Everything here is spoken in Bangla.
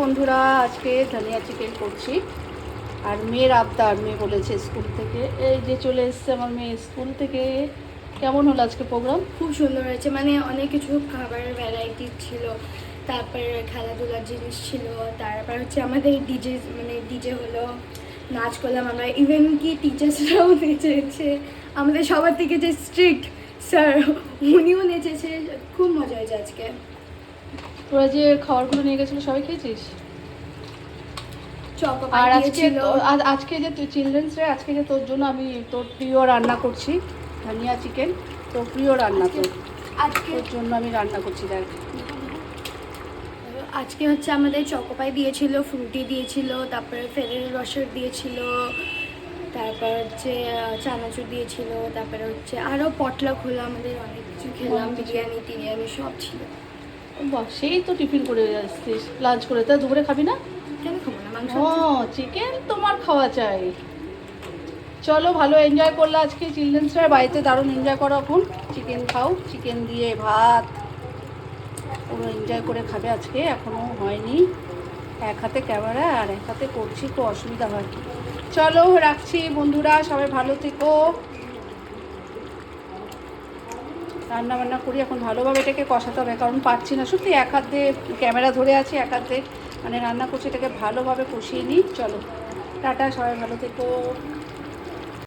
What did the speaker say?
বন্ধুরা, আজকে ধনিয়া চিকেন করছি। আর মেয়ের আবদার, মেয়ে বলেছে স্কুল থেকে। এই যে চলে এসছে আমার মেয়ে স্কুল থেকে। কেমন হলো আজকে প্রোগ্রাম? খুব সুন্দর হয়েছে, মানে অনেক কিছু খাবারের ভ্যারাইটি ছিল, তারপরে খেলাধুলার জিনিস ছিল, তারপর হচ্ছে আমাদের ডিজে হলো, নাচ করলাম আমরা, ইভেন কি টিচার্সরাও নেচেছে, আমাদের সবার থেকে যে স্ট্রিক্ট স্যার উনিও নেচেছে। খুব মজা হয়েছে আজকে। তোরা যে খাবারগুলো নিয়ে গেছিলো সবাই খেয়েছিস? আর আজকে ছিল। আজকে যে তুই চিলড্রেন্স ডে, আজকে যে তোর জন্য আমি তোর প্রিয় রান্না করছি ধনিয়া চিকেন। তোর প্রিয় রান্না আজকে তোর জন্য আমি রান্না করছি। দেখ, আজকে হচ্ছে আমাদের চকোপাই দিয়েছিল, ফ্রুটি দিয়েছিল, তারপরে ফেরের রসের দিয়েছিল, তারপর হচ্ছে চানাচুর দিয়েছিল, তারপরে হচ্ছে আরও পটলক হলো, আমাদের অনেক কিছু খেলাম, বিরিয়ানি টিরিয়ানি সব ছিল। বাহ, সেই তো টিফিন করে আসছিস, লাঞ্চ করে। তা দুপুরে খাবি না? কেন খাবো না মাংস? ও, চিকেন তোমার খাওয়া চাই। চলো, ভালো এনজয় করলো আজকে চিলড্রেন্স ডে, বাড়িতে দারুণ এনজয় করো। এখন চিকেন খাও, চিকেন দিয়ে ভাত পুরো এনজয় করে খাবে আজকে। এখনও হয়নি, এক হাতে ক্যামেরা আর এক হাতে করছি, তো অসুবিধা হয়। চলো রাখছি বন্ধুরা, সবাই ভালো থেকো। রান্না বান্না করি এখন, ভালোভাবে এটাকে কষাতে হবে, কারণ পারছি না সত্যি। এক হাতে ক্যামেরা ধরে আছি, এক হাতে মানে রান্না করছি, এটাকে ভালোভাবে কষিয়ে নিই। চলো টাটা, সবাই ভালো থেকো।